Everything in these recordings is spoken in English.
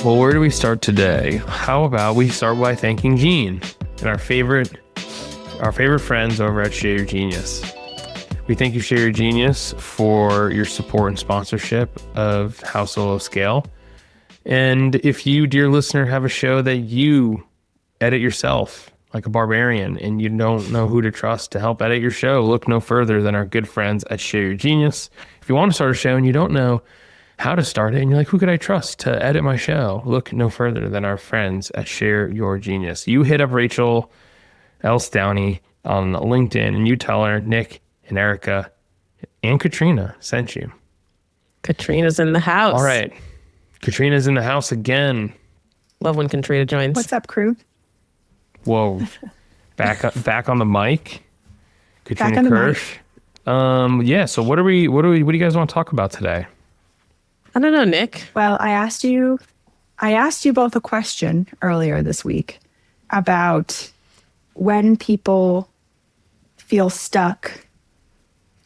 Well, where do we start today? How about we start by thanking Gene and our favorite friends over at Share Your Genius. We thank you, Share Your Genius, for your support and sponsorship of How Solo Scale. And if you, dear listener, have a show that you edit yourself like a barbarian and you don't know who to trust to help edit your show, look no further than our good friends at Share Your Genius. If you want to start a show and you don't know how to start it and you're like, who could I trust to edit my show? Look no further than our friends at Share Your Genius. You hit up Rachel Else Downey on LinkedIn and you tell her Nick and Erica and Katrina sent you. Katrina's in the house. All right. Katrina's in the house again. Love when Katrina joins. What's up, crew? Whoa. Back on the mic. Katrina Back on the Kirsch. Yeah, so what do you guys want to talk about today? I don't know, Nick. Well, I asked you both a question earlier this week about when people feel stuck.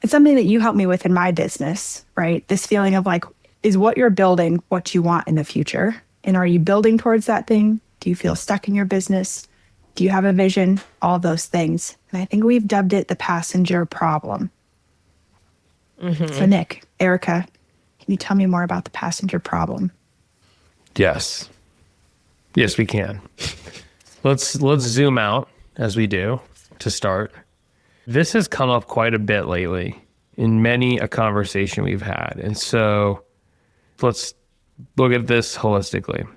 It's something that you helped me with in my business, right? This feeling of like, is what you're building what you want in the future? And are you building towards that thing? Do you feel stuck in your business? Do you have a vision? All those things. And I think we've dubbed it the passenger problem. Mm-hmm. So Nick, Erica, can you tell me more about the passenger problem? Yes, we can. Let's zoom out as we do to start. This has come up quite a bit lately in many a conversation we've had. And so let's look at this holistically.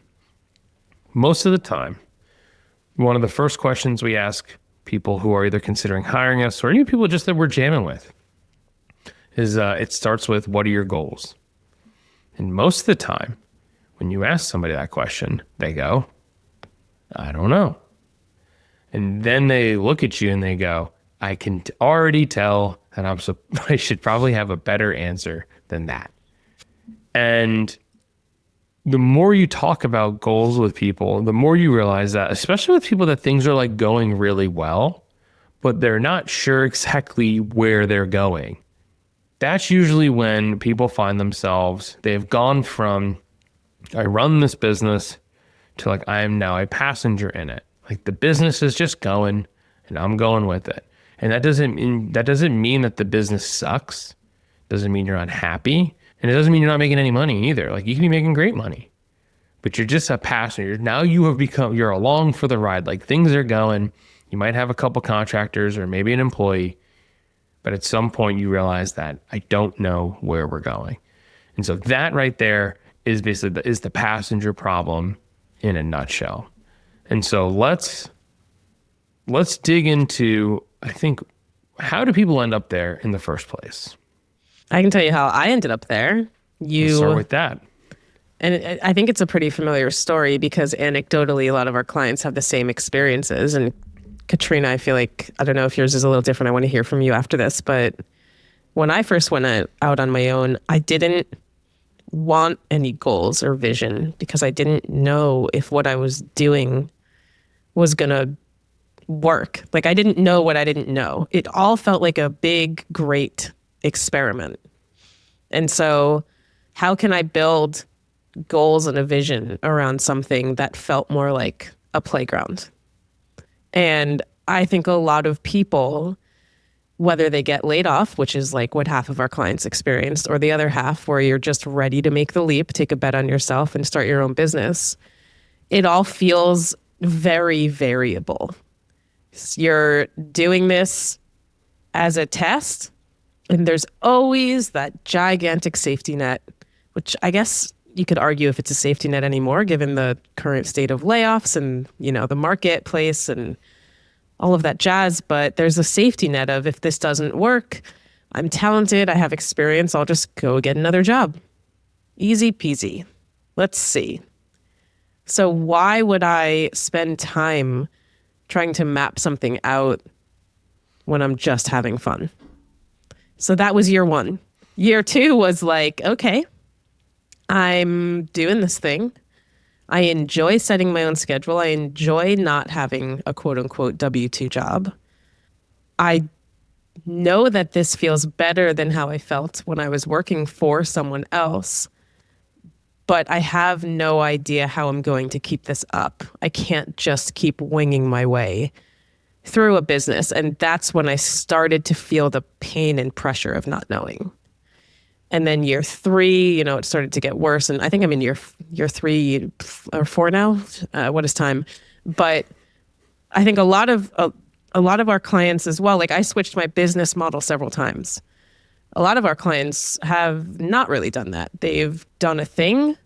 Most of the time, one of the first questions we ask people who are either considering hiring us or even people just that we're jamming with is it starts with, what are your goals? And most of the time, when you ask somebody that question, they go, I don't know. And then they look at you and they go, I can already tell that I should probably have a better answer than that. And the more you talk about goals with people, the more you realize that, especially with people that things are like going really well, but they're not sure exactly where they're going. That's usually when people find themselves, they've gone from, I run this business to like, I am now a passenger in it. Like the business is just going and I'm going with it. And that doesn't mean that the business sucks. Doesn't mean you're unhappy. And it doesn't mean you're not making any money either. Like you can be making great money, but you're just a passenger. Now you're along for the ride. Like things are going, you might have a couple contractors or maybe an employee, but at some point you realize that I don't know where we're going. And so that right there is basically the passenger problem in a nutshell. And so let's dig into, I think, how do people end up there in the first place? I can tell you how I ended up there. Let's start with that. And I think it's a pretty familiar story because anecdotally, a lot of our clients have the same experiences. And Katrina, I feel like, I don't know if yours is a little different. I want to hear from you after this. But when I first went out on my own, I didn't want any goals or vision because I didn't know if what I was doing was going to work. Like I didn't know what I didn't know. It all felt like a big, great experiment. And so how can I build goals and a vision around something that felt more like a playground? And I think a lot of people, whether they get laid off, which is like what half of our clients experienced, or the other half where you're just ready to make the leap, take a bet on yourself and start your own business, it all feels very variable. You're doing this as a test, and there's always that gigantic safety net, which I guess you could argue if it's a safety net anymore, given the current state of layoffs and, the marketplace and all of that jazz. But there's a safety net of, if this doesn't work, I'm talented, I have experience, I'll just go get another job. Easy peasy. Let's see. So why would I spend time trying to map something out when I'm just having fun? So that was year one. Year two was like, okay, I'm doing this thing. I enjoy setting my own schedule. I enjoy not having a quote unquote W-2 job. I know that this feels better than how I felt when I was working for someone else. but I have no idea how I'm going to keep this up. I can't just keep winging my way through a business. And that's when I started to feel the pain and pressure of not knowing. And then year 3, it started to get worse. And I think I'm in year 3 or 4 now. What is time? But I think a lot of our clients as well, like I switched my business model several times. A lot of our clients have not really done that. They've done a thing.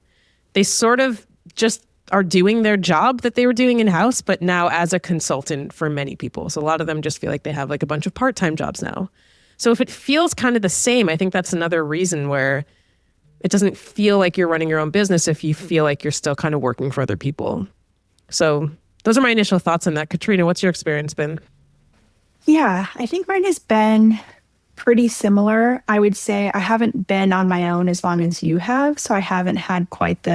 They sort of just are doing their job that they were doing in-house, but now as a consultant for many people. So a lot of them just feel like they have like a bunch of part-time jobs now. So if it feels kind of the same, I think that's another reason where it doesn't feel like you're running your own business if you feel like you're still kind of working for other people. So those are my initial thoughts on that. Katrina, what's your experience been? Yeah, I think mine has been pretty similar. I would say I haven't been on my own as long as you have, so I haven't had quite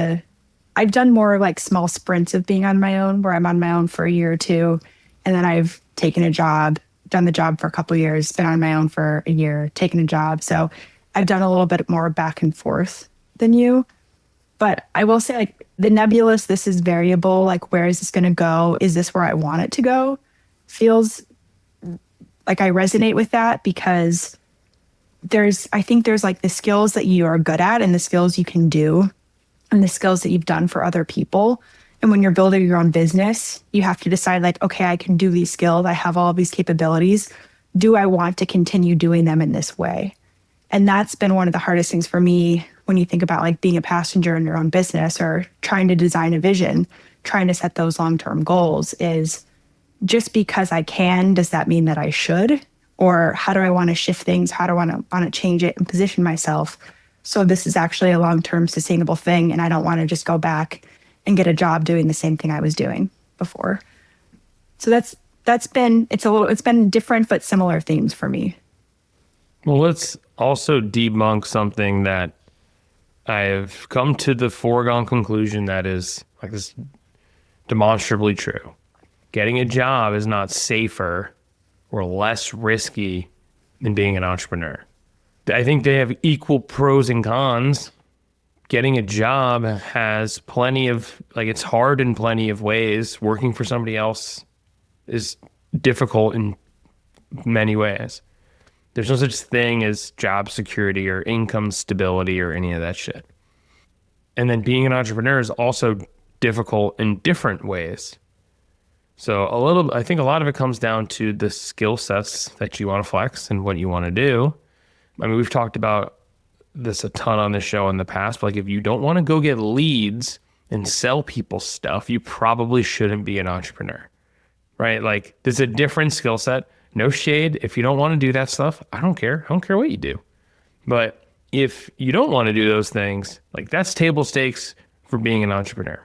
I've done more like small sprints of being on my own where I'm on my own for a year or two, and then I've taken a job, done the job for a couple of years, been on my own for a year, taken a job. So I've done a little bit more back and forth than you. But I will say, like, the nebulous, this is variable, like, where is this going to go? Is this where I want it to go? Feels like I resonate with that because I think there's like the skills that you are good at and the skills you can do and the skills that you've done for other people. And when you're building your own business, you have to decide like, okay, I can do these skills. I have all of these capabilities. Do I want to continue doing them in this way? And that's been one of the hardest things for me when you think about like being a passenger in your own business or trying to design a vision, trying to set those long-term goals is just because I can, does that mean that I should? Or how do I want to shift things? How do I want to change it and position myself so this is actually a long-term sustainable thing and I don't want to just go back and get a job doing the same thing I was doing before. So it's been different but similar themes for me. Well, let's also debunk something that I've come to the foregone conclusion that is like this demonstrably true. Getting a job is not safer or less risky than being an entrepreneur. I think they have equal pros and cons. Getting a job has plenty of, like, it's hard in plenty of ways. Working for somebody else is difficult in many ways. There's no such thing as job security or income stability or any of that shit. And then being an entrepreneur is also difficult in different ways. So I think a lot of it comes down to the skill sets that you want to flex and what you want to do. I mean, we've talked about this a ton on this show in the past, but like if you don't want to go get leads and sell people stuff, you probably shouldn't be an entrepreneur, right? Like there's a different skill set. No shade. If you don't want to do that stuff, I don't care. I don't care what you do. But if you don't want to do those things, like that's table stakes for being an entrepreneur.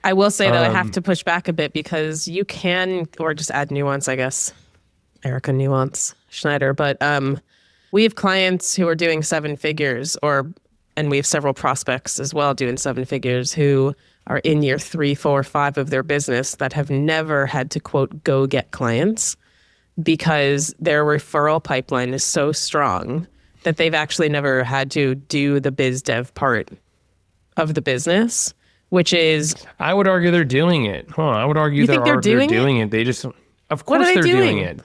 I will say that I have to push back a bit because you can, or just add nuance, I guess. Erica Nuance Schneider. But we have clients who are doing 7 figures and we have several prospects as well doing 7 figures who are in year 3, 4, 5 of their business that have never had to, quote, go get clients because their referral pipeline is so strong that they've actually never had to do the biz dev part of the business. Which is, I would argue they're doing it. I would argue they're doing it. They just, of course, they're doing it.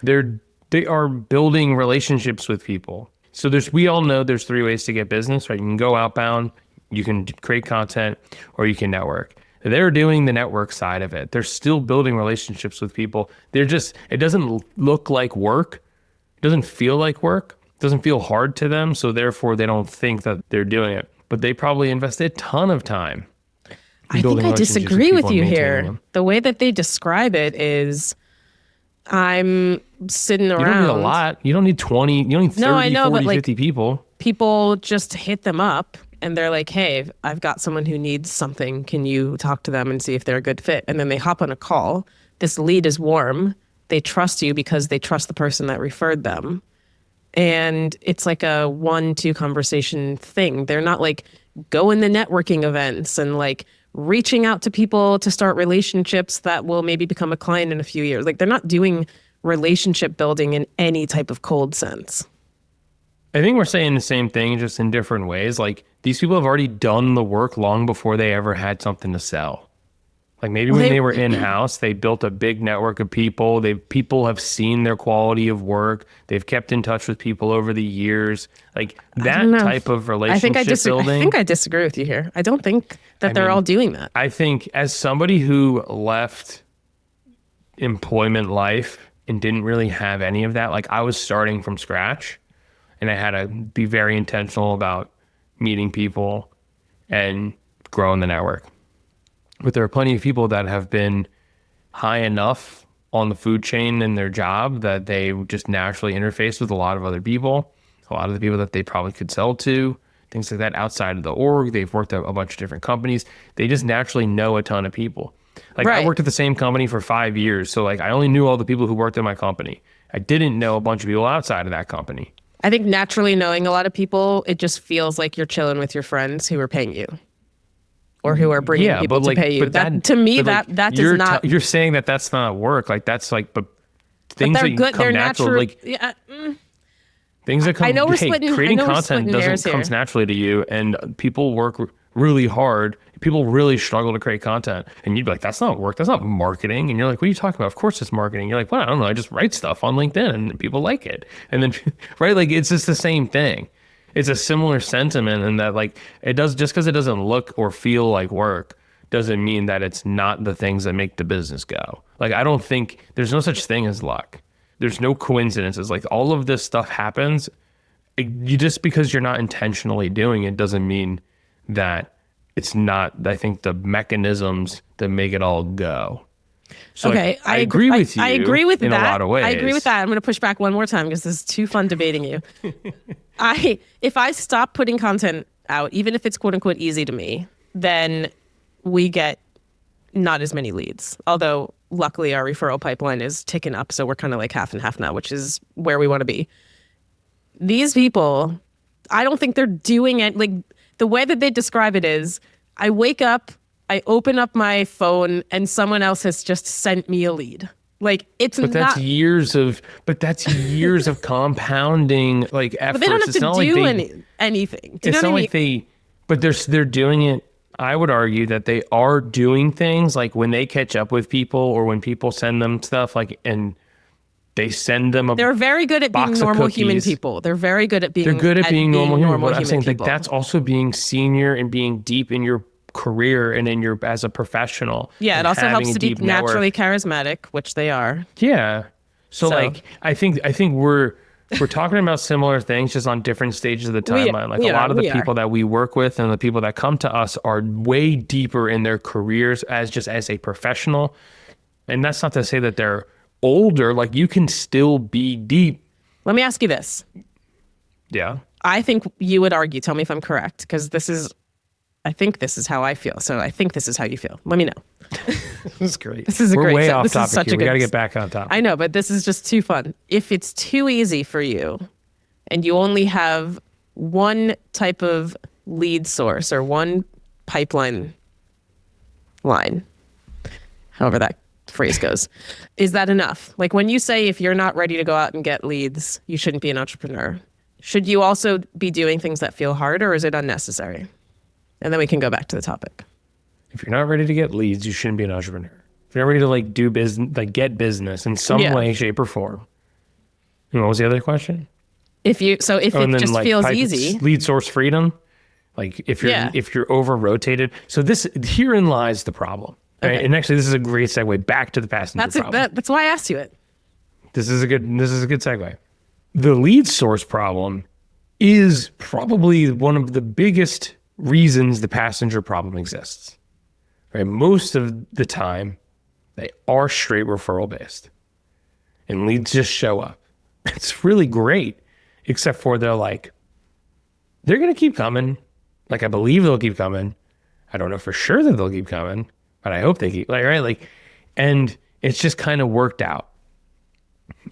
They are building relationships with people. So we all know there's 3 ways to get business, right? You can go outbound, you can create content, or you can network. They're doing the network side of it. They're still building relationships with people. It doesn't look like work. It doesn't feel like work. It doesn't feel hard to them. So therefore, they don't think that they're doing it. But they probably invest a ton of time. I think I disagree with you here. The way that they describe it is I'm sitting around. You don't need a lot. You don't need 20. You don't need 30, 40, 50 people. People just hit them up and they're like, hey, I've got someone who needs something. Can you talk to them and see if they're a good fit? And then they hop on a call. This lead is warm. They trust you because they trust the person that referred them. And it's like a 1-2 conversation thing. They're not like going to networking events and like reaching out to people to start relationships that will maybe become a client in a few years. Like they're not doing relationship building in any type of cold sense. I think we're saying the same thing, just in different ways. Like, these people have already done the work long before they ever had something to sell. Like, maybe Well, when they were in-house, they built a big network of people. People have seen their quality of work. They've kept in touch with people over the years. Like, I don't that know. type of I think relationship building. I think I disagree with you here. I don't think that they're all doing that. I think as somebody who left employment life and didn't really have any of that, like, I was starting from scratch and I had to be very intentional about meeting people and growing the network. But there are plenty of people that have been high enough on the food chain in their job that they just naturally interface with a lot of other people, a lot of the people that they probably could sell to, things like that outside of the org. They've worked at a bunch of different companies. They just naturally know a ton of people. Like, I Right. worked at the same company for 5 years. So, like, I only knew all the people who worked at my company. I didn't know a bunch of people outside of that company. I think naturally knowing a lot of people, it just feels like you're chilling with your friends who are paying you or who are bringing Yeah, people but like, to pay you. but That to me, but, like, that does not. You're saying that that's not work. Like, that's like, but things they're that good. come They're natural, natural. like Yeah, things that come. I know we're Hey, splitting. I creating know we're content splitting hairs doesn't here. comes naturally to you, and people work really hard. People really struggle to create content, and you'd be like, "That's not work. That's not marketing." And you're like, "What are you talking about? Of course it's marketing." You're like, "Well, I don't know. I just write stuff on LinkedIn, and people like it." And then, right, like, it's just the same thing. It's a similar sentiment in that, like, it does, just because it doesn't look or feel like work doesn't mean that it's not the things that make the business go. Like, I don't think there's no such thing as luck. There's no coincidences. Like, all of this stuff happens. You just, because you're not intentionally doing it doesn't mean that it's not, I think, the mechanisms that make it all go. So, Okay, like, I agree with you. I agree with in that. a lot of ways. I agree with that. I'm going to push back one more time because this is too fun debating you. If I stop putting content out, even if it's quote unquote easy to me, then we get not as many leads. Although luckily our referral pipeline is ticking up, so we're kind of like half and half now, which is where we want to be. These people, I don't think they're doing it. Like, the way that they describe it is, I wake up, I open up my phone, and someone else has just sent me a lead. Like, it's But not. that's years of compounding, like, efforts. But they don't have It's to not do like they, anything. Do you it's know not what I like mean? but they're doing it. I would argue that they are doing things, like when they catch up with people or when people send them stuff, like, and they send them a They're very good at being box of normal human cookies. people. They're very good at being. They're good at being normal human. But I'm human saying, like, people. that's also being senior and being deep in your career and in your, as a professional. Yeah, it and also having helps a to be deep network. naturally charismatic, which they are. Yeah. So, So- like, I think we're talking about similar things, just on different stages of the timeline. Like, a lot of the people that we work with and the people that come to us are way deeper in their careers as a professional. And that's not to say that they're older. Like, you can still be deep. Let me ask you this. Yeah. I think you would argue, tell me if I'm correct, because I think this is how I feel. So I think this is how you feel. Let me know. This is great. This is a We're great way set. off This is topic such here. a We got to good- get back on topic. I know, but this is just too fun. If it's too easy for you and you only have one type of lead source or one pipeline line, however that phrase goes, is that enough? Like, when you say if you're not ready to go out and get leads, you shouldn't be an entrepreneur. Should you also be doing things that feel hard, or is it unnecessary? And then we can go back to the topic. If you're not ready to get leads, you shouldn't be an entrepreneur. If you're not ready to, like, do business, like, get business in some Yeah. way, shape, or form. And what was the other question? If it just like, feels easy, lead source freedom. Like, if you're over rotated. So herein lies the problem. Right? Okay. And actually, this is a great segue back to the passenger problem. that's why I asked you it. This is a good segue. The lead source problem is probably one of the biggest reasons the passenger problem exists. Right? Most of the time, they are straight referral based, and leads just show up. It's really great, except for they're going to keep coming. Like, I believe they'll keep coming. I don't know for sure that they'll keep coming, but I hope they keep, like, right? Like, and it's just kind of worked out.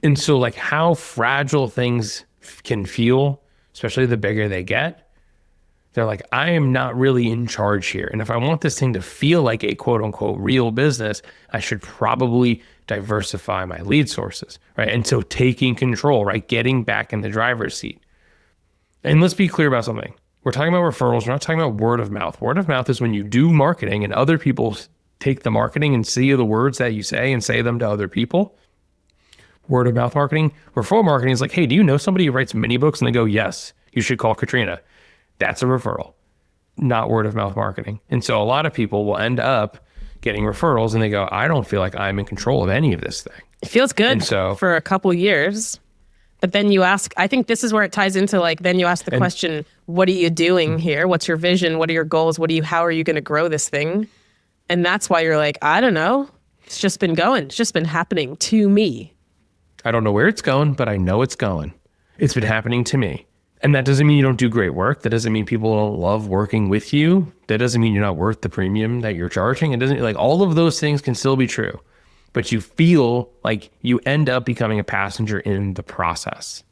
And so, like, how fragile things can feel, especially the bigger they get, they're like, I am not really in charge here. And if I want this thing to feel like a quote unquote real business, I should probably diversify my lead sources, right? And so taking control, right? Getting back in the driver's seat. And let's be clear about something. We're talking about referrals. We're not talking about word of mouth. Word of mouth is when you do marketing and other people take the marketing and see the words that you say and say them to other people. Word of mouth marketing. Referral marketing is like, hey, do you know somebody who writes mini books? And they go, yes, you should call Katrina. That's a referral, not word of mouth marketing. And so a lot of people will end up getting referrals and they go, I don't feel like I'm in control of any of this thing. It feels good And so, for a couple years. But then you ask, I think this is where it ties into like, then you ask the question, what are you doing here? What's your vision? What are your goals? How are you going to grow this thing? And that's why you're like, I don't know. It's just been going. It's just been happening to me. I don't know where it's going, but I know it's going. It's been happening to me. And that doesn't mean you don't do great work. That doesn't mean people don't love working with you. That doesn't mean you're not worth the premium that you're charging. It doesn't, like, all of those things can still be true, but you feel like you end up becoming a passenger in the process,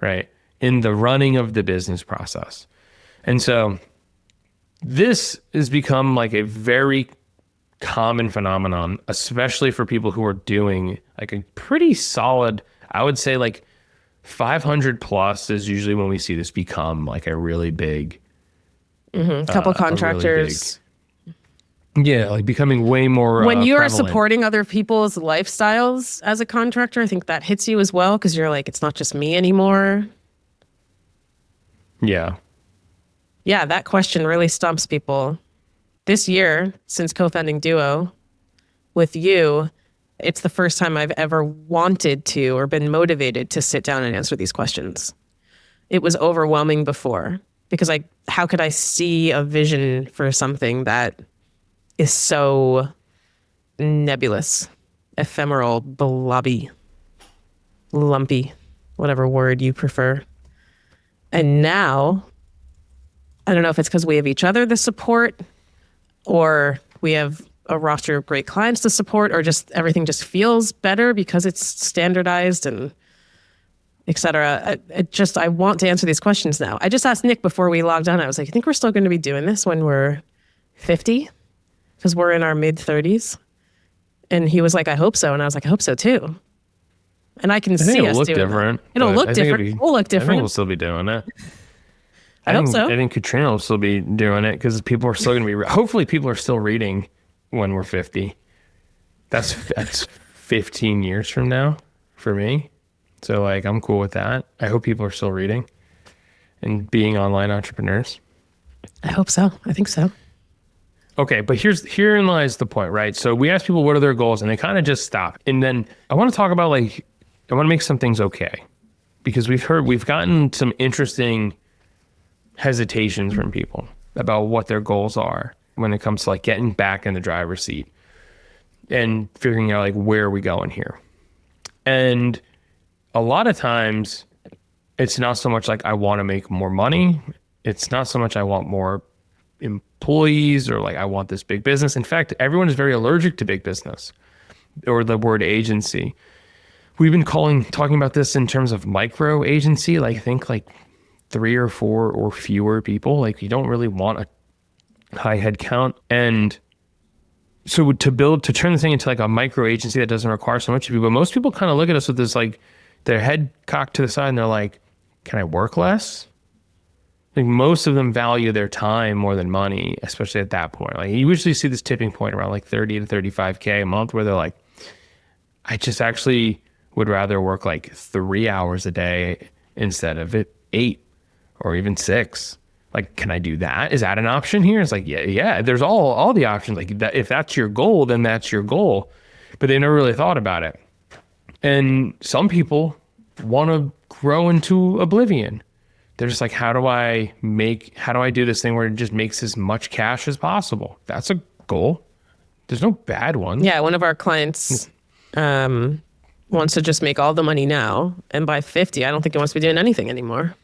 right? In the running of the business process. And so this has become like a very common phenomenon, especially for people who are doing like a pretty solid, I would say like 500 plus is usually when we see this become like a really big Couple contractors. Yeah, like becoming way more when you are prevalent. supporting other people's lifestyles as a contractor, I think that hits you as well, because you're like, it's not just me anymore. Yeah. Yeah, that question really stumps people. This year, since co-founding Duo with you, it's the first time I've ever wanted to or been motivated to sit down and answer these questions. It was overwhelming before, because how could I see a vision for something that is so nebulous, ephemeral, blobby, lumpy, whatever word you prefer. And now, I don't know if it's because we have each other to support, or we have a roster of great clients to support, or just everything just feels better because it's standardized and et cetera. I want to answer these questions now. I just asked Nick before we logged on. I was like, you think we're still going to be doing this when we're 50? Because we're in our mid-30s. And he was like, I hope so. And I was like, I hope so too. And I can see it'll us look doing different. that. It'll but look I think different. We'll look I think different. we'll still be doing it. I hope so. I think Katrina will still be doing it because people are still going to be, hopefully people are still reading when we're 50. That's 15 years from now for me. So like, I'm cool with that. I hope people are still reading and being online entrepreneurs. I hope so. I think so. Okay, but herein lies the point, right? So we ask people what are their goals and they kind of just stop. And then I want to talk about I want to make some things okay, because we've gotten some interesting hesitations from people about what their goals are when it comes to like getting back in the driver's seat and figuring out like, where are we going here? And a lot of times it's not so much like I want to make more money. It's not so much I want more employees or like I want this big business. In fact, everyone is very allergic to big business or the word agency. We've been talking about this in terms of micro agency, like think like 3 or 4 or fewer people. Like you don't really want a high head count. And so to turn the thing into like a micro agency that doesn't require so much of you, but most people kind of look at us with this like their head cocked to the side and they're like, can I work less? Like most of them value their time more than money, especially at that point. Like you usually see this tipping point around like 30 to 35K a month where they're like, I just actually would rather work like 3 hours a day instead of 8 or even 6. Like, can I do that? Is that an option here? It's like, yeah, there's all the options. Like that, if that's your goal, then that's your goal. But they never really thought about it. And some people want to grow into oblivion. They're just like, how do I do this thing where it just makes as much cash as possible? That's a goal. There's no bad one. Yeah, one of our clients wants to just make all the money now, and by 50, I don't think he wants to be doing anything anymore.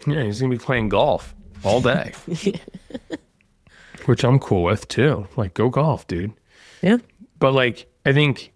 Yeah, he's gonna be playing golf all day. Which I'm cool with too. Like, go golf, dude. Yeah. But like, I think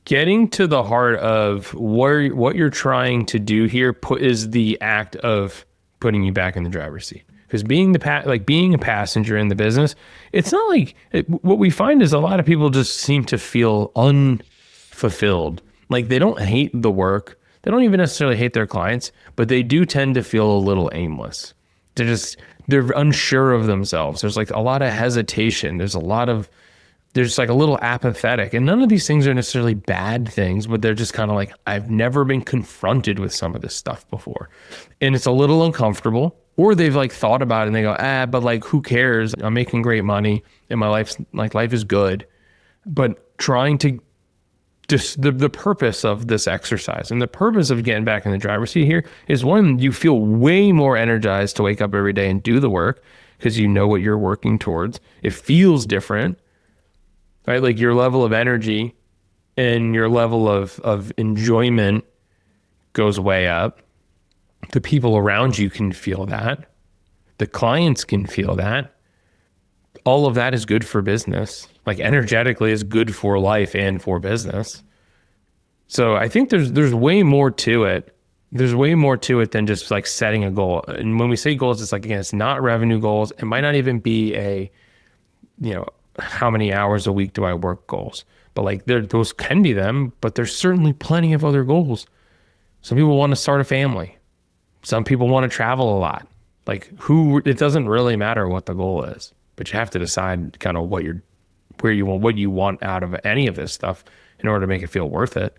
getting to the heart of what you're trying to do here is the act of putting you back in the driver's seat. Because being a passenger in the business, it's not like what we find is a lot of people just seem to feel unfulfilled. Like they don't hate the work, they don't even necessarily hate their clients, but they do tend to feel a little aimless. They're unsure of themselves. There's like a lot of hesitation. There's like a little apathetic, and none of these things are necessarily bad things, but they're just kind of like, I've never been confronted with some of this stuff before. And it's a little uncomfortable, or they've like thought about it and they go, but like, who cares? I'm making great money and my life is good. But trying to just the purpose of this exercise and the purpose of getting back in the driver's seat here is, one, you feel way more energized to wake up every day and do the work because you know what you're working towards. It feels different, right? Like your level of energy and your level of enjoyment goes way up. The people around you can feel that. The clients can feel that. All of that is good for business. Like energetically is good for life and for business. So I think there's way more to it. There's way more to it than just like setting a goal. And when we say goals, it's like, again, it's not revenue goals. It might not even be how many hours a week do I work goals. But like those can be them, but there's certainly plenty of other goals. Some people want to start a family. Some people want to travel a lot. Like it doesn't really matter what the goal is, but you have to decide kind of what you want out of any of this stuff in order to make it feel worth it.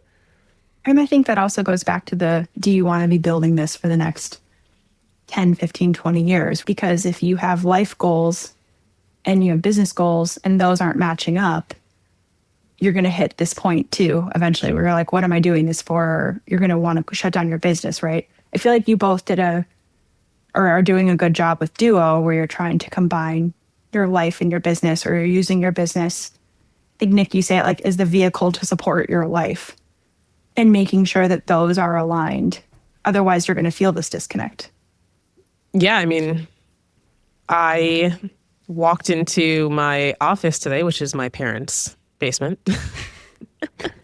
And I think that also goes back to do you want to be building this for the next 10, 15, 20 years? Because if you have life goals and you have business goals and those aren't matching up, you're going to hit this point too, eventually, where you're like, what am I doing this for? Or you're going to want to shut down your business, right? I feel like you both are doing a good job with Duo, where you're trying to combine your life and your business, or you're using your business. I think, Nick, you say it like is the vehicle to support your life and making sure that those are aligned. Otherwise, you're going to feel this disconnect. Yeah, I mean, I walked into my office today, which is my parents' basement,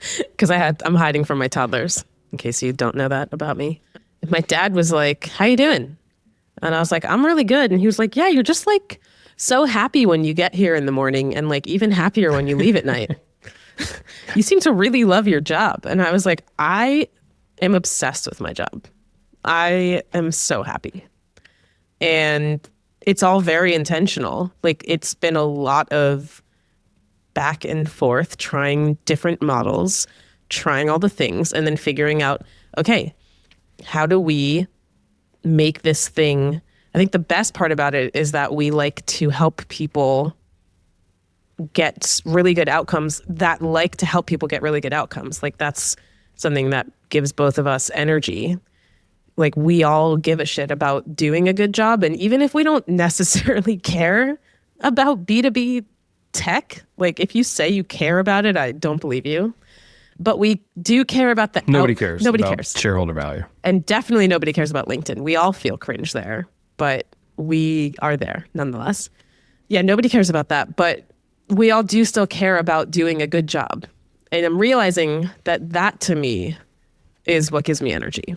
because I'm hiding from my toddlers, in case you don't know that about me. And my dad was like, how you doing? And I was like, I'm really good. And he was like, yeah, you're just like so happy when you get here in the morning and like even happier when you leave at night. You seem to really love your job. And I was like, I am obsessed with my job. I am so happy. And it's all very intentional. Like it's been a lot of back and forth, trying different models, trying all the things, and then figuring out, okay, how do we make this thing? I think the best part about it is that we like to help people get really good outcomes that like to help people get really good outcomes. Like that's something that gives both of us energy. Like we all give a shit about doing a good job. And even if we don't necessarily care about B2B tech, like if you say you care about it, I don't believe you. But we do care about the Nobody cares. Nobody about cares. Shareholder value. And definitely nobody cares about LinkedIn. We all feel cringe there, but we are there nonetheless. Yeah, nobody cares about that, but we all do still care about doing a good job. And I'm realizing that to me is what gives me energy.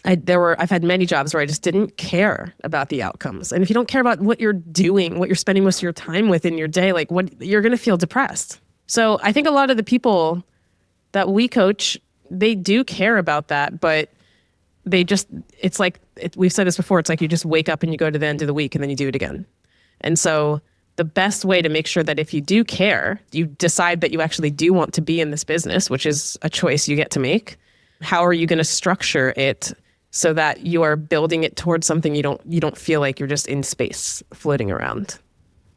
I've had many jobs where I just didn't care about the outcomes. And if you don't care about what you're doing, what you're spending most of your time with in your day, like you're going to feel depressed. So I think a lot of the people that we coach, they do care about that, but it's like, we've said this before, it's like you just wake up and you go to the end of the week and then you do it again. And so the best way to make sure that if you do care, you decide that you actually do want to be in this business, which is a choice you get to make. How are you going to structure it so that you are building it towards something you don't feel like you're just in space floating around?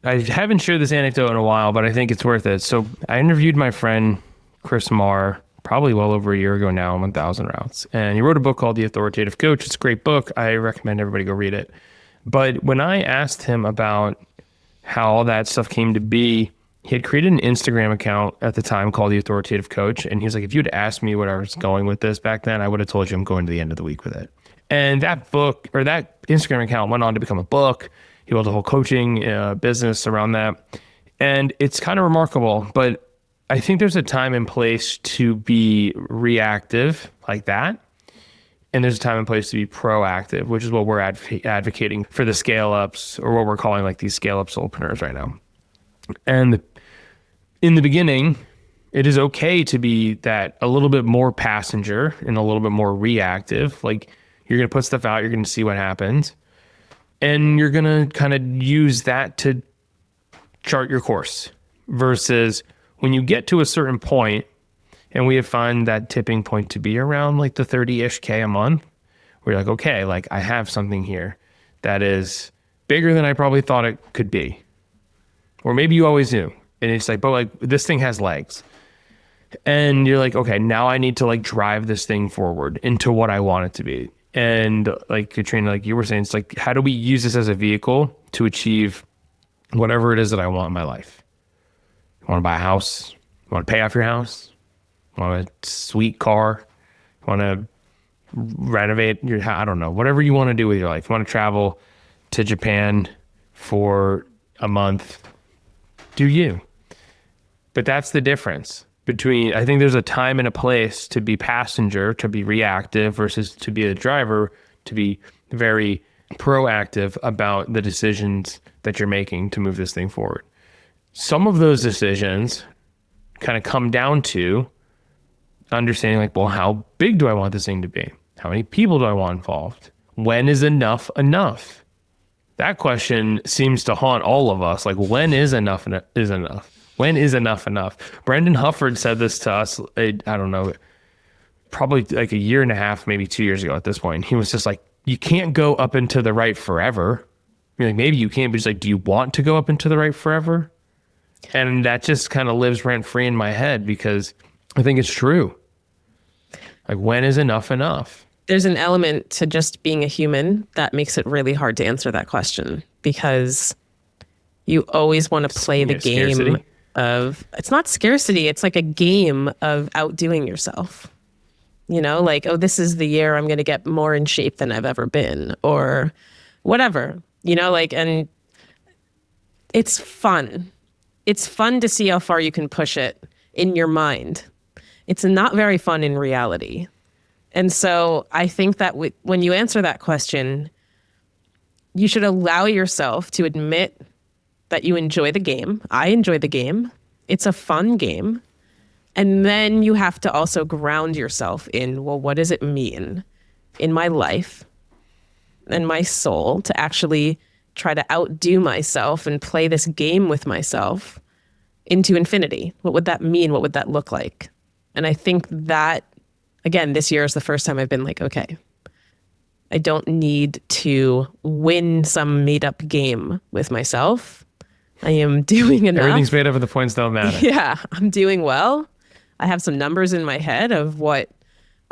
I haven't shared this anecdote in a while, but I think it's worth it. So I interviewed my friend Chris Marr probably well over a year ago now on 1,000 Routes. And he wrote a book called The Authoritative Coach. It's a great book. I recommend everybody go read it. But when I asked him about how all that stuff came to be, he had created an Instagram account at the time called The Authoritative Coach. And he was like, if you'd asked me what I was going with this back then, I would have told you I'm going to the end of the week with it. And that book, or that Instagram account, went on to become a book. He built a whole coaching business around that. And it's kind of remarkable, but I think there's a time and place to be reactive like that. And there's a time and place to be proactive, which is what we're advocating for the scale-ups, or what we're calling like these scale-up solopreneurs right now. And in the beginning, It is okay to be that a little bit more passenger and a little bit more reactive. Like you're going to put stuff out, you're going to see what happens, and you're going to kind of use that to chart your course. Versus when you get to a certain point, and we have found that tipping point to be around like the 30-ish K a month, where you're like, okay, like I have something here that is bigger than I probably thought it could be. Or maybe you always knew. And it's like, but like this thing has legs. And you're like, okay, now I need to like drive this thing forward into what I want it to be. And like Katrina, like you were saying, it's like, how do we use this as a vehicle to achieve whatever it is that I want in my life? You want to buy a house? You want to pay off your house? You want a sweet car? You want to renovate your house? I don't know. Whatever you want to do with your life. You want to travel to Japan for a month? Do you? But that's the difference between, I think there's a time and a place to be passenger, to be reactive, versus to be a driver, to be very proactive about the decisions that you're making to move this thing forward. Some of those decisions kind of come down to understanding like, well, how big do I want this thing to be? How many people do I want involved? When is enough enough? That question seems to haunt all of us. Like, when is enough is enough? When is enough enough? Brendan Hufford said this to us, I don't know, probably like a year and a half, maybe 2 years ago at this point. He was just like, you can't go up and to the right forever. You're like, maybe you can, but he's like, do you want to go up and to the right forever? And that just kind of lives rent free in my head because I think it's true. Like, when is enough enough? There's an element to just being a human that makes it really hard to answer that question, because you always want to play the game scarcity of, it's not scarcity, it's like a game of outdoing yourself. You know, like, oh, this is the year I'm going to get more in shape than I've ever been, or whatever, you know, like, and it's fun. It's fun to see how far you can push it in your mind. It's not very fun in reality. And so I think that when you answer that question, you should allow yourself to admit that you enjoy the game. I enjoy the game. It's a fun game. And then you have to also ground yourself in, well, what does it mean in my life and my soul to actually try to outdo myself and play this game with myself into infinity? What would that mean? What would that look like? And I think that, again, this year is the first time I've been like, okay, I don't need to win some made up game with myself. I am doing enough. Everything's made up and the points don't matter. Yeah, I'm doing well. I have some numbers in my head of what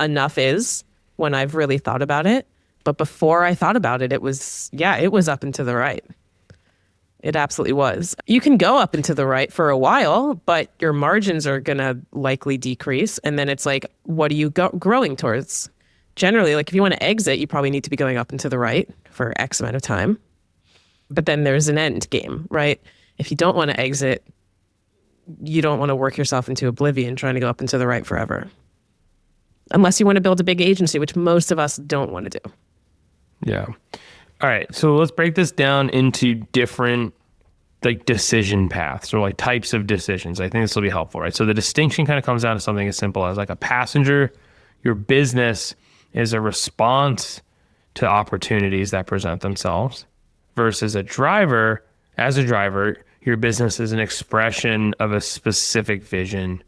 enough is when I've really thought about it. But before I thought about it, it was up and to the right. It absolutely was. You can go up and to the right for a while, but your margins are going to likely decrease. And then it's like, what are you growing towards? Generally, like if you want to exit, you probably need to be going up and to the right for X amount of time. But then there's an end game, right? If you don't want to exit, you don't want to work yourself into oblivion trying to go up and to the right forever. Unless you want to build a big agency, which most of us don't want to do. Yeah. All right. So let's break this down into different like decision paths or like types of decisions. I think this will be helpful, right? So the distinction kind of comes down to something as simple as like a passenger, your business is a response to opportunities that present themselves, versus a driver. As a driver, your business is an expression of a specific vision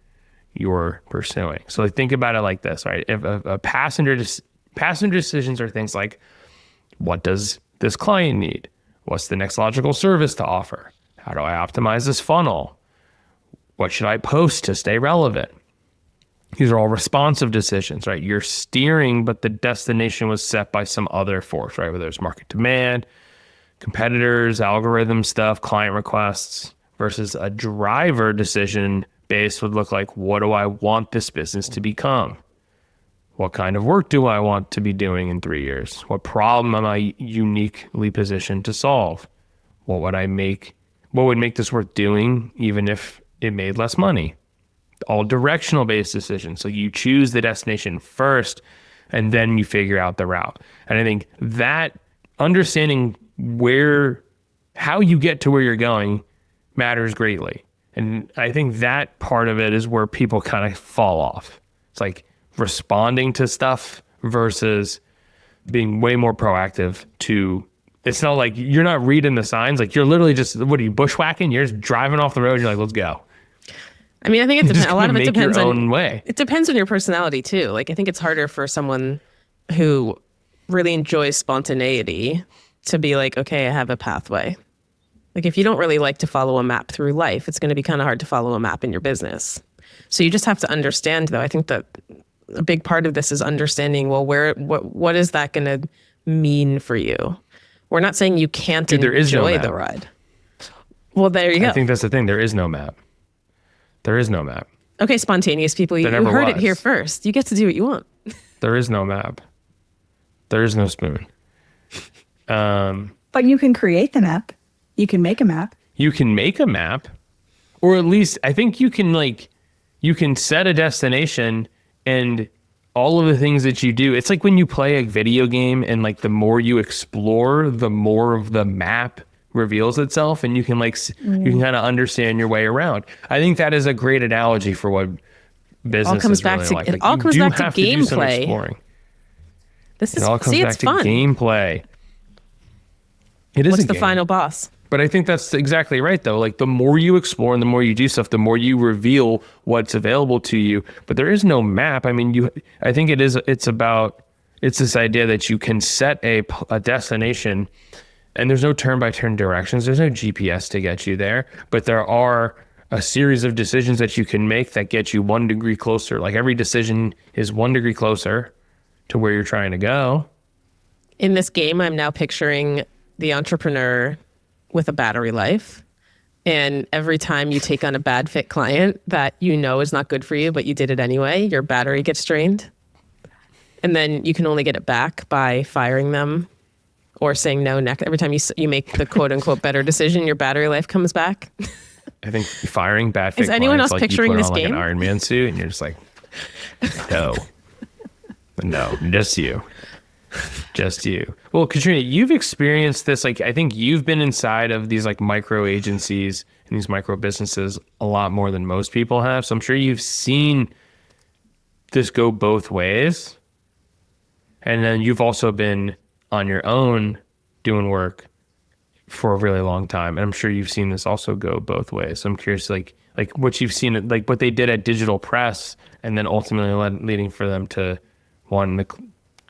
you're pursuing. So like, think about it like this, right? If a passenger decisions are things like, what does this client need? What's the next logical service to offer? How do I optimize this funnel? What should I post to stay relevant? These are all responsive decisions, right? You're steering, but the destination was set by some other force, right? Whether it's market demand, competitors, algorithm stuff, client requests, versus a driver decision base would look like, what do I want this business to become? What kind of work do I want to be doing in 3 years? What problem am I uniquely positioned to solve? What would make this worth doing even if it made less money? All directional based decisions. So you choose the destination first and then you figure out the route. And I think that understanding how you get to where you're going matters greatly. And I think that part of it is where people kind of fall off. It's like responding to stuff versus being way more proactive to, it's not like you're not reading the signs. Like you're literally just, what are you, bushwhacking? You're just driving off the road. You're like, let's go. I mean, I think it depends. A lot of it depends your on own way. It depends on your personality too. Like I think it's harder for someone who really enjoys spontaneity to be like, okay, I have a pathway. Like if you don't really like to follow a map through life, it's going to be kind of hard to follow a map in your business. So you just have to understand, though. I think that a big part of this is understanding, well, what is that going to mean for you? We're not saying you can't enjoy the ride. Well, there you go. I think that's the thing. There is no map. There is no map. Okay, spontaneous people, you heard it here first. You get to do what you want. There is no map. There is no spoon. But you can create the map. You can make a map. You can make a map, or at least I think you can set a destination, and all of the things that you do. It's like when you play a video game and like the more you explore, the more of the map reveals itself, and you can you can kind of understand your way around. I think that is a great analogy for what business is really like. It all comes back to gameplay. It all comes back to gameplay. It is. What's the final boss? But I think that's exactly right, though. Like the more you explore and the more you do stuff, the more you reveal what's available to you. But there is no map. I mean, I think it's this idea that you can set a destination, and there's no turn-by-turn directions. There's no GPS to get you there, but there are a series of decisions that you can make that get you 1 degree closer. Like every decision is 1 degree closer to where you're trying to go. In this game, I'm now picturing the entrepreneur with a battery life. And every time you take on a bad fit client that you know is not good for you, but you did it anyway, your battery gets drained. And then you can only get it back by firing them or saying no next. Every time you make the quote unquote better decision, your battery life comes back. I think firing bad fit clients. Is anyone else like picturing you put this on game? Like an Iron Man suit, and you're just like, no, just you. Just you. Well, Katrina, you've experienced this. Like, I think you've been inside of these like micro agencies and these micro businesses a lot more than most people have. So I'm sure you've seen this go both ways. And then you've also been on your own doing work for a really long time. And I'm sure you've seen this also go both ways. So I'm curious, like what you've seen, like what they did at Digital Press, and then ultimately leading for them to want to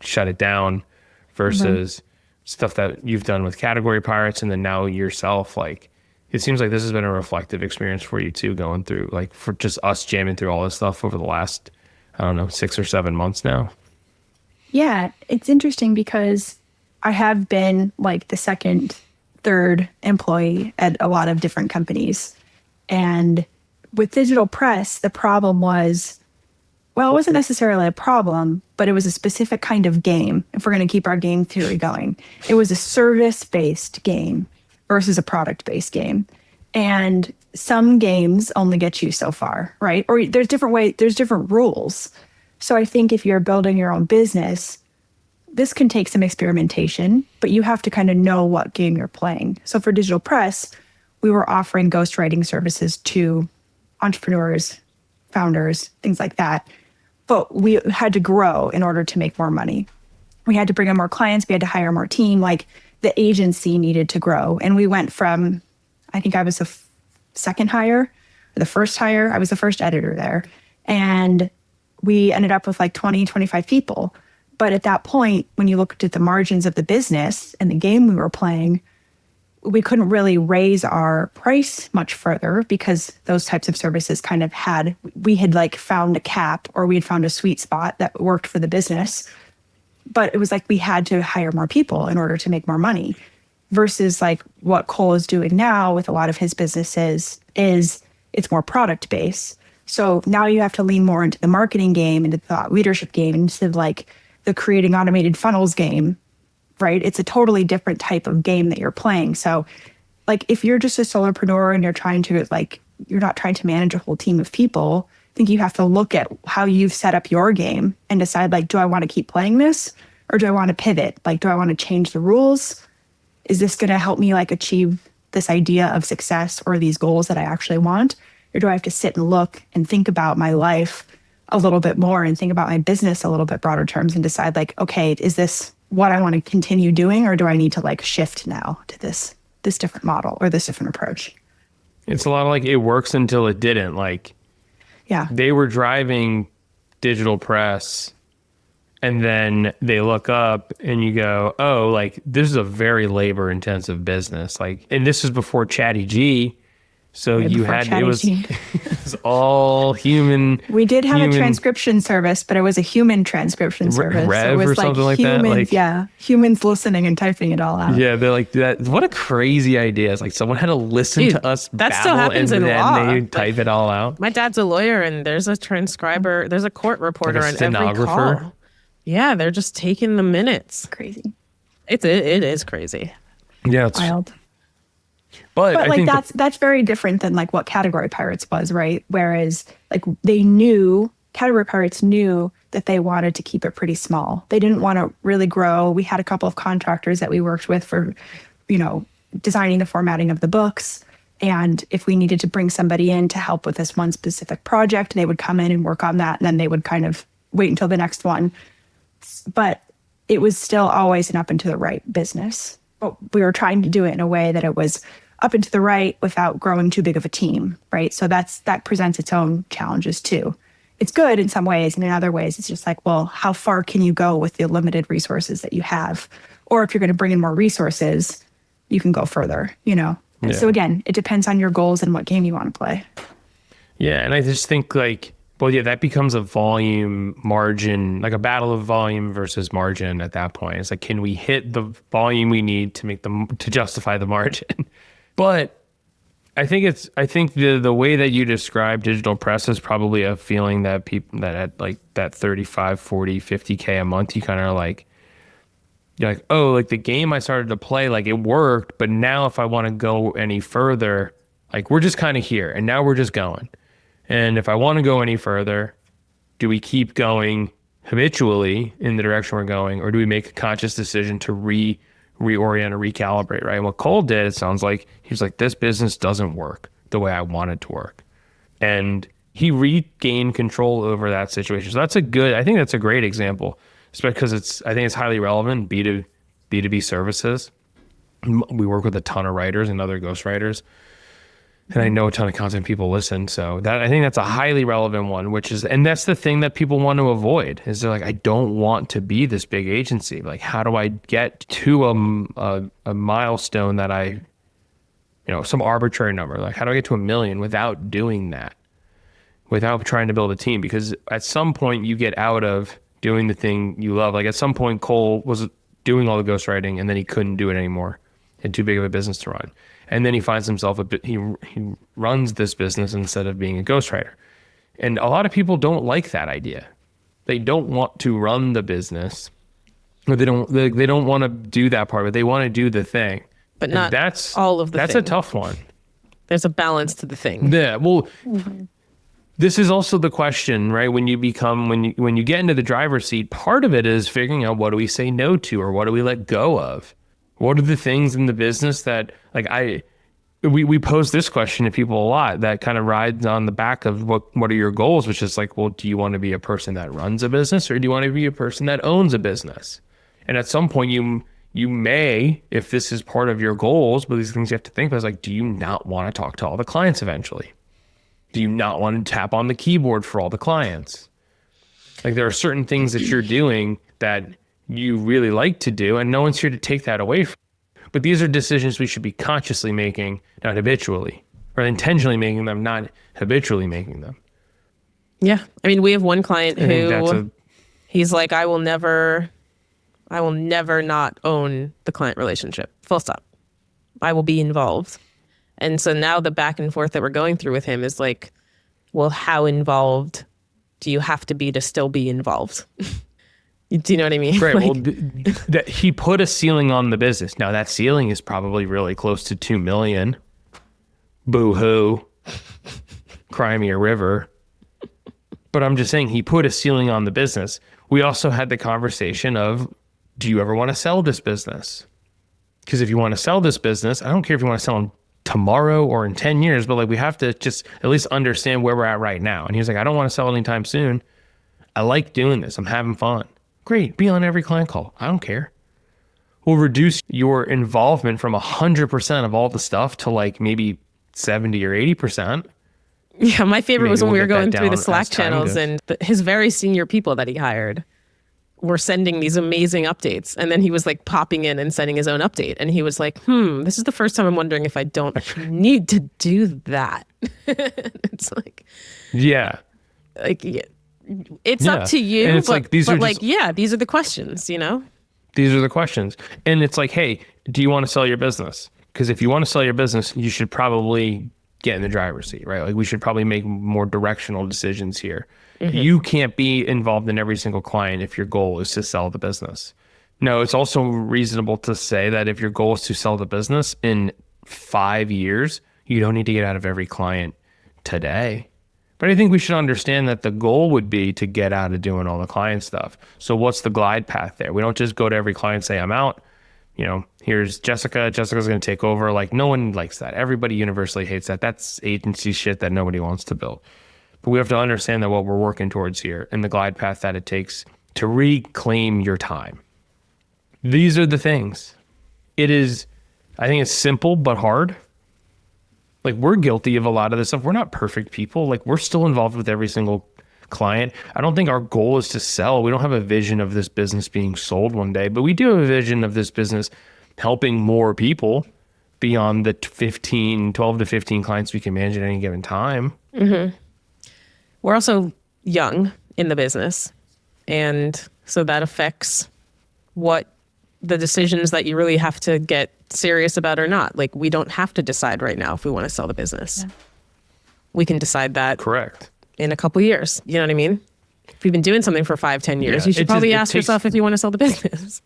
shut it down versus stuff that you've done with Category Pirates, and then now yourself. Like, it seems like this has been a reflective experience for you too, going through, like, for just us jamming through all this stuff over the last, I don't know, 6 or 7 months now. Yeah, it's interesting because I have been like the second, third employee at a lot of different companies. And with Digital Press, the problem was, well, it wasn't necessarily a problem, but it was a specific kind of game, if we're going to keep our game theory going. It was a service-based game versus a product-based game. And some games only get you so far, right? Or there's different rules. So I think if you're building your own business, this can take some experimentation, but you have to kind of know what game you're playing. So for Digital Press, we were offering ghostwriting services to entrepreneurs, founders, things like that. But we had to grow in order to make more money. We had to bring on more clients. We had to hire more team. Like, the agency needed to grow. And we went from, I think I was the second hire, or the first hire. I was the first editor there. And we ended up with like 20, 25 people. But at that point, when you looked at the margins of the business and the game we were playing, we couldn't really raise our price much further because those types of services kind of we had like found a cap, or we had found a sweet spot that worked for the business. But it was like we had to hire more people in order to make more money, versus like what Cole is doing now with a lot of his businesses is it's more product based. So now you have to lean more into the marketing game, into the thought leadership game, instead of like the creating automated funnels game. Right? It's a totally different type of game that you're playing. So like if you're just a solopreneur and you're not trying to manage a whole team of people, I think you have to look at how you've set up your game and decide, like, do I want to keep playing this, or do I want to pivot? Like, do I want to change the rules? Is this going to help me like achieve this idea of success or these goals that I actually want? Or do I have to sit and look and think about my life a little bit more and think about my business a little bit broader terms and decide like, okay, is this what I want to continue doing, or do I need to like shift now to this different model or this different approach? It's a lot of like, it works until it didn't. Like, Yeah. they were driving digital press, and then they look up and you go, oh, like this is a very labor intensive business. Like, and this is before Chatty G. So Way you before had, Chatty it was, G. it was all human. We did have a human- transcription service, but it was a human transcription service. Rev so it was or something like that, humans, like- yeah, humans listening and typing it all out. Yeah, they're like that. What a crazy idea. It's like someone had to listen Dude, to us that babble still happens and in then law. they Like- type it all out. My dad's a lawyer, and there's a transcriber, there's a court reporter Like a on every stenographer? call. Yeah, they're just taking the minutes. Crazy. It is crazy. Yeah, it's Wild. But But I like think that's very different than like what Category Pirates was, right? Whereas like they knew, Category Pirates knew that they wanted to keep it pretty small. They didn't want to really grow. We had a couple of contractors that we worked with for, designing the formatting of the books. And if we needed to bring somebody in to help with this one specific project, they would come in and work on that. And then they would kind of wait until the next one. But it was still always an up and to the right business. But we were trying to do it in a way that it was up and to the right without growing too big of a team, right? So that presents its own challenges too. It's good in some ways, and in other ways, it's just like, well, how far can you go with the limited resources that you have? Or if you're going to bring in more resources, you can go further, Yeah. So again, it depends on your goals and what game you want to play. Yeah, and I just think like, well, yeah, that becomes a volume margin, like a battle of volume versus margin at that point. It's like, can we hit the volume we need to justify the margin? But I think the way that you describe digital press is probably a feeling that people that at like that 35, 40, 50K a month, you kind of like, you're like, oh, like the game I started to play, like it worked, but now if I want to go any further, like we're just kind of here and now we're just going. And if I want to go any further, do we keep going habitually in the direction we're going, or do we make a conscious decision to reorient or recalibrate, right? And what Cole did, it sounds like, he was like, this business doesn't work the way I want it to work. And he regained control over that situation. So I think that's a great example, especially because I think it's highly relevant, B2B services. We work with a ton of writers and other ghostwriters. And I know a ton of content people listen. So I think that's a highly relevant one, and that's the thing that people want to avoid is they're like, I don't want to be this big agency. Like, how do I get to a milestone that some arbitrary number? Like, how do I get to 1 million without doing that, without trying to build a team? Because at some point you get out of doing the thing you love. Like at some point Cole was doing all the ghostwriting and then he couldn't do it anymore. He had too big of a business to run. And then he finds himself he runs this business instead of being a ghostwriter. And a lot of people don't like that idea. They don't want to run the business, or they don't want to do that part, but they want to do the thing. But And not that's all of the That's thing. a tough one. There's a balance to the thing. Yeah. Well, this is also the question, right? When you get into the driver's seat, part of it is figuring out what do we say no to, or what do we let go of? What are the things in the business that we pose this question to people a lot that kind of rides on the back of what are your goals, which is like, well, do you want to be a person that runs a business, or do you want to be a person that owns a business? And at some point you may, if this is part of your goals, but these things you have to think about is like, do you not want to talk to all the clients eventually? Do you not want to tap on the keyboard for all the clients? Like there are certain things that you're doing that you really like to do, and no one's here to take that away from you. But these are decisions we should be consciously making, not habitually, or intentionally making them, not habitually making them. Yeah. I mean, we have one client I think that's he's like, I will never not own the client relationship. Full stop. I will be involved. And so now the back and forth that we're going through with him is like, well, how involved do you have to be to still be involved? Do you know what I mean? Right. Like, Well, he put a ceiling on the business. Now that ceiling is probably really close to 2 million. Boo hoo. Cry me a river. But I'm just saying he put a ceiling on the business. We also had the conversation of, do you ever want to sell this business? Because if you want to sell this business, I don't care if you want to sell in tomorrow or in 10 years, but like we have to just at least understand where we're at right now. And he's like, I don't want to sell anytime soon. I like doing this. I'm having fun. Great. Be on every client call. I don't care. We'll reduce your involvement from 100% of all the stuff to like maybe 70 or 80%. Yeah, my favorite Maybe was when we we'll were get that going through the down Slack as time channels goes. and his very senior people that he hired were sending these amazing updates. And then he was like popping in and sending his own update. And he was like, this is the first time I'm wondering if I don't need to do that. It's like, Yeah. yeah, it's up to you. And it's like, these are just, yeah, these are the questions, you know? these are the questions. And it's like, hey, do you want to sell your business? Because if you want to sell your business, you should probably get in the driver's seat, right? Like we should probably make more directional decisions here. You can't be involved in every single client if your goal is to sell the business. No, it's also reasonable to say that if your goal is to sell the business in 5 years, you don't need to get out of every client today. But I think we should understand that the goal would be to get out of doing all the client stuff. So what's the glide path there? We don't just go to every client and say, I'm out. You know, here's Jessica. Jessica's going to take over. Like no one likes that. Everybody universally hates that. That's agency shit that nobody wants to build. But we have to understand that what we're working towards here and the glide path that it takes to reclaim your time. These are the things. It is, I think it's simple but hard. Like we're guilty of a lot of this stuff. We're not perfect people. Like we're still involved with every single client. I don't think our goal is to sell. We don't have a vision of this business being sold one day, but we do have a vision of this business helping more people beyond the 12 to 15 clients we can manage at any given time. We're also young in the business. And so that affects what the decisions that you really have to get serious about or not. Like we don't have to decide right now if we want to sell the business. Yeah. We can decide that Correct. in a couple of years. You know what I mean? If you've been doing something for 5-10 years, Yeah, you should probably ask yourself if you want to sell the business.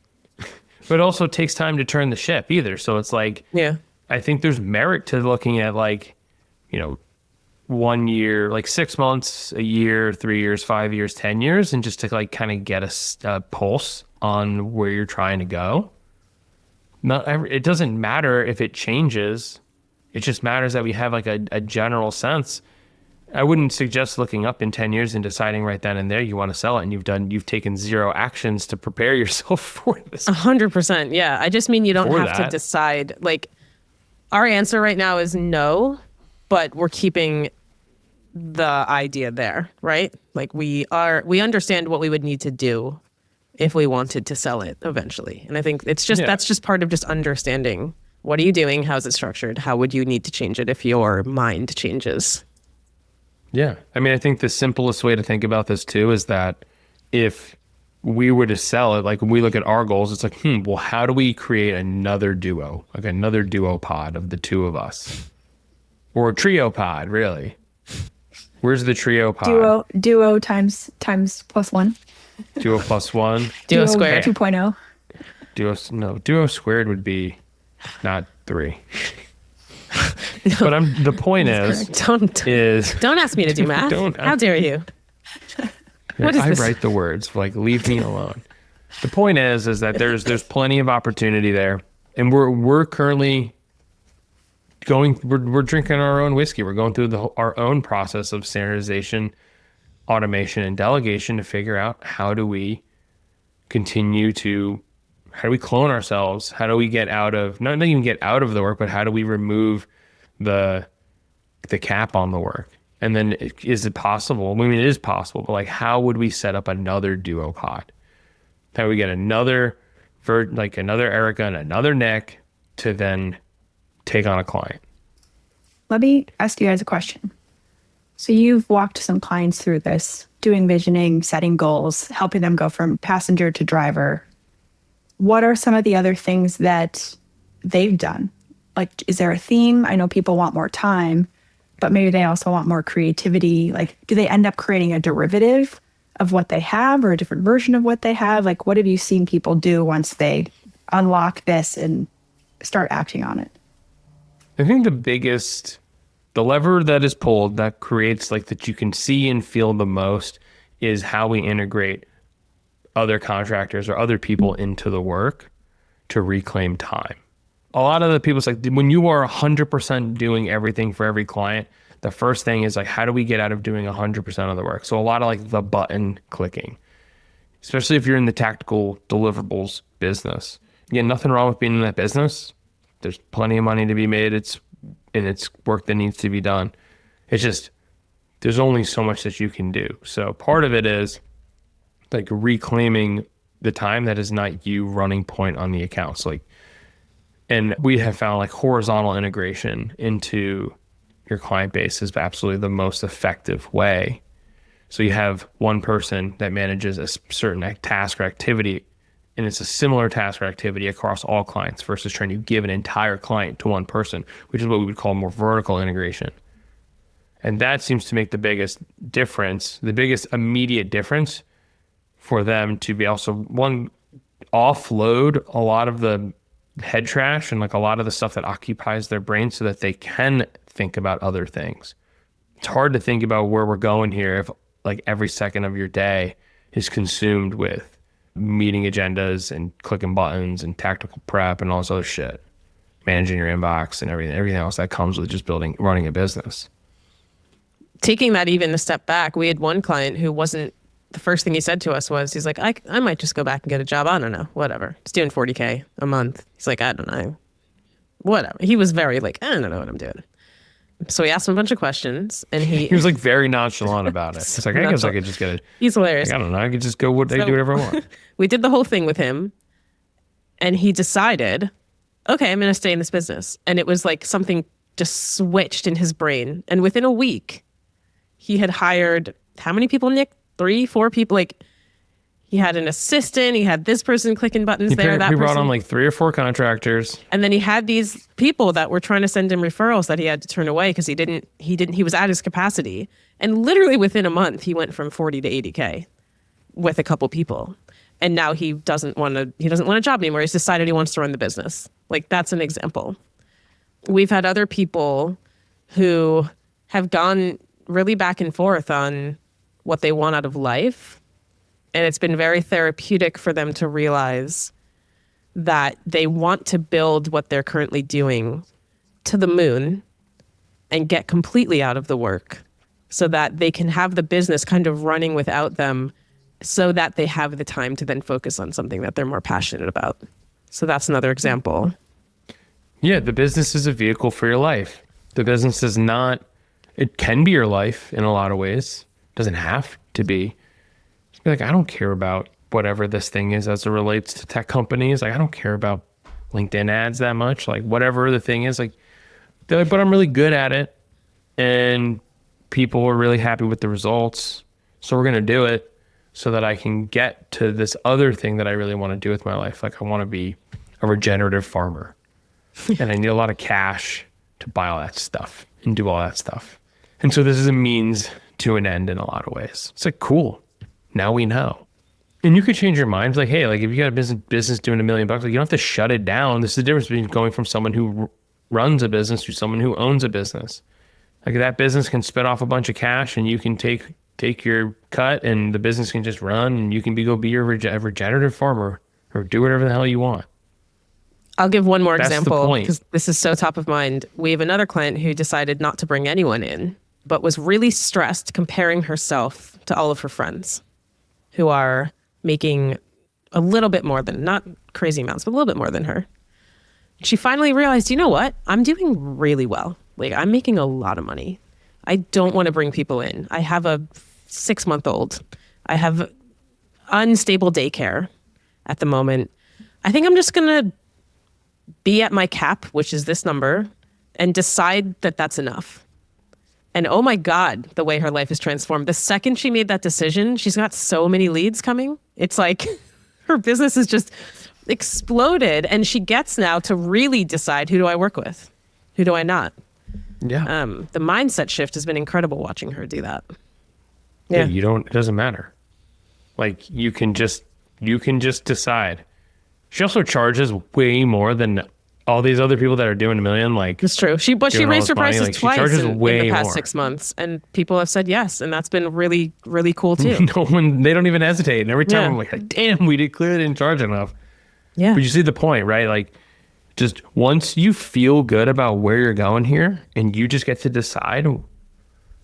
But it also takes time to turn the ship either. So it's like, yeah, I think there's merit to looking at like, 1 year, like 6 months, a year, 3 years, 5 years, 10 years, and just to like kind of get a pulse on where you're trying to go. It doesn't matter if it changes. It just matters that we have like a general sense. I wouldn't suggest looking up in 10 years and deciding right then and there you want to sell it and you've taken 0 actions to prepare yourself for this. 100%. Yeah. I just mean you don't have to decide. Like our answer right now is no, but we're keeping the idea there, right? Like we understand what we would need to do if we wanted to sell it eventually. And I think it's just, that's just part of just understanding what are you doing? How's it structured? How would you need to change it if your mind changes? Yeah. I mean, I think the simplest way to think about this too is that if we were to sell it, like when we look at our goals, it's like, well, how do we create another duo, like another duo pod of the two of us? Or a trio pod, really. Where's the trio pod? Duo times +1. Duo +1. Duo squared. 2.0. Duo squared would be not 3. But the point is don't ask me to do math. How dare you? What is this? I write the words, like leave me alone. The point is that there's plenty of opportunity there, and we're currently we're drinking our own whiskey. We're going through our own process of standardization, automation, and delegation to figure out how do we clone ourselves? How do we get out of, not even get out of the work, but how do we remove the cap on the work? And then is it possible? I mean, it is possible, but like, how would we set up another duo pod? How do we get another Erica and another Nick to then take on a client? Let me ask you guys a question. So you've walked some clients through this, doing visioning, setting goals, helping them go from passenger to driver. What are some of the other things that they've done? Like, is there a theme? I know people want more time, but maybe they also want more creativity. Like, do they end up creating a derivative of what they have or a different version of what they have? Like, what have you seen people do once they unlock this and start acting on it? I think the lever that is pulled that creates like that you can see and feel the most is how we integrate other contractors or other people into the work to reclaim time. A lot of the people, it's like when you are 100% doing everything for every client, the first thing is like, how do we get out of doing 100% of the work? So a lot of like the button clicking, especially if you're in the tactical deliverables business. Again, nothing wrong with being in that business. There's plenty of money to be made. It's work that needs to be done. It's just, there's only so much that you can do. So part of it is like reclaiming the time that is not you running point on the accounts. Like, and we have found like horizontal integration into your client base is absolutely the most effective way. So you have one person that manages a certain task or activity, and it's a similar task or activity across all clients versus trying to give an entire client to one person, which is what we would call more vertical integration. And that seems to make the biggest difference, the biggest immediate difference for them to be also, one, offload a lot of the head trash and like a lot of the stuff that occupies their brain so that they can think about other things. It's hard to think about where we're going here if like every second of your day is consumed with meeting agendas and clicking buttons and tactical prep and all this other shit, managing your inbox and everything else that comes with just running a business. Taking that even a step back, we had one client who wasn't, the first thing he said to us was, he's like, I might just go back and get a job. I don't know, whatever. He's doing 40K a month. He's like, I don't know, whatever. He was very like, I don't know what I'm doing. So we asked him a bunch of questions, and he was like very nonchalant about it. It's like, I guess I could just get it. He's hilarious. Like, I don't know. I could just go do whatever I want. We did the whole thing with him, and he decided, okay, I'm going to stay in this business. And it was like something just switched in his brain. And within a week, he had hired how many people, Nick? 3, 4 people. Like, he had an assistant. He had this person clicking buttons there. He brought on like 3 or 4 contractors. And then he had these people that were trying to send him referrals that he had to turn away because he was at his capacity. And literally within a month, he went from 40 to 80K with a couple people. And now he doesn't want a job anymore. He's decided he wants to run the business. Like, that's an example. We've had other people who have gone really back and forth on what they want out of life. And it's been very therapeutic for them to realize that they want to build what they're currently doing to the moon and get completely out of the work so that they can have the business kind of running without them so that they have the time to then focus on something that they're more passionate about. So that's another example. Yeah, the business is a vehicle for your life. The business is not, it can be your life in a lot of ways. It doesn't have to be. Just be like, I don't care about whatever this thing is as it relates to tech companies. Like, I don't care about LinkedIn ads that much. Like, whatever the thing is, like, but I'm really good at it. And people are really happy with the results. So we're going to do it so that I can get to this other thing that I really want to do with my life. Like, I want to be a regenerative farmer. And I need a lot of cash to buy all that stuff and do all that stuff. And so this is a means to an end in a lot of ways. It's like, cool. Now we know. And you could change your mind. It's like, hey, like if you got a business doing $1 million, like you don't have to shut it down. This is the difference between going from someone who runs a business to someone who owns a business. Like that business can spit off a bunch of cash and you can take your cut and the business can just run and you can go be your regenerative farmer or do whatever the hell you want. I'll give one more example because this is so top of mind. We have another client who decided not to bring anyone in, but was really stressed comparing herself to all of her friends who are making a little bit more than, not crazy amounts, but a little bit more than her. She finally realized, you know what? I'm doing really well. Like, I'm making a lot of money. I don't want to bring people in. I have a 6-month-old. I have unstable daycare at the moment. I think I'm just going to be at my cap, which is this number, and decide that that's enough. And oh my God, the way her life is transformed. The second she made that decision, she's got so many leads coming. It's like her business has just exploded. And she gets now to really decide, who do I work with? Who do I not? Yeah. The mindset shift has been incredible watching her do that. Yeah. It doesn't matter. Like you can just decide. She also charges way more than all these other people that are doing $1 million. Like it's true. She raised her prices twice in the past more. 6 months, and people have said yes, and that's been really, really cool too. They don't even hesitate. And every time I'm like, damn, we clearly didn't charge enough. Yeah. But you see the point, right? Like just once you feel good about where you're going here and you just get to decide,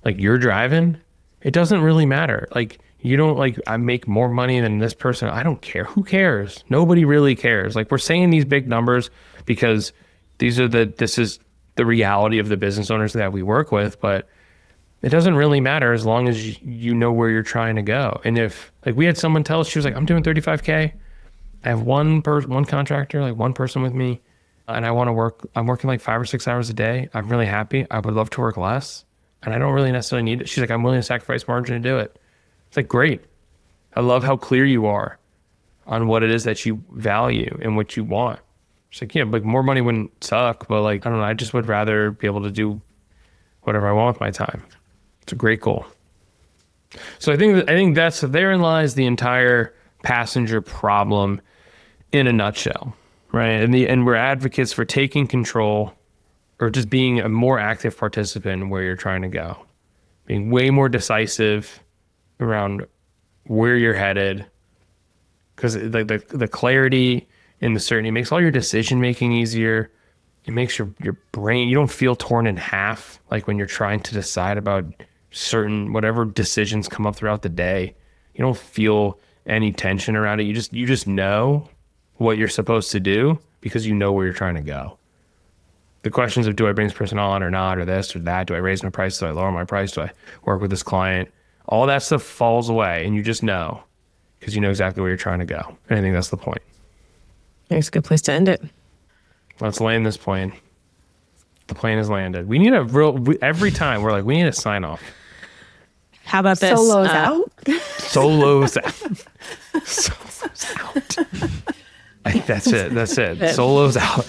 like you're driving, it doesn't really matter. Like you don't like, I make more money than this person. I don't care. Who cares? Nobody really cares. Like we're saying these big numbers because this is the reality of the business owners that we work with, but it doesn't really matter as long as you know where you're trying to go. And if like we had someone tell us, she was like, I'm doing 35K. I have one contractor, like one person with me, and I'm working like 5 or 6 hours a day. I'm really happy. I would love to work less, and I don't really necessarily need it. She's like, I'm willing to sacrifice margin to do it. It's like, great. I love how clear you are on what it is that you value and what you want. She's like, yeah, like more money wouldn't suck, but like, I don't know. I just would rather be able to do whatever I want with my time. It's a great goal. So I think therein lies the entire passenger problem in a nutshell, right? And we're advocates for taking control or just being a more active participant in where you're trying to go, being way more decisive around where you're headed, because the clarity and the certainty makes all your decision making easier. It makes your brain, you don't feel torn in half like when you're trying to decide about certain whatever decisions come up throughout the day. You don't feel any tension around it. You just know what you're supposed to do because you know where you're trying to go. The questions of do I bring this person on or not, or this or that, do I raise my price, do I lower my price, do I work with this client, all that stuff falls away and you just know because you know exactly where you're trying to go. And I think that's the point. I think it's a good place to end it. Let's land this plane. The plane has landed. We need every time we're like, we need a sign off. How about this? Solos out. Solos out. Solos out. That's it. Solos out.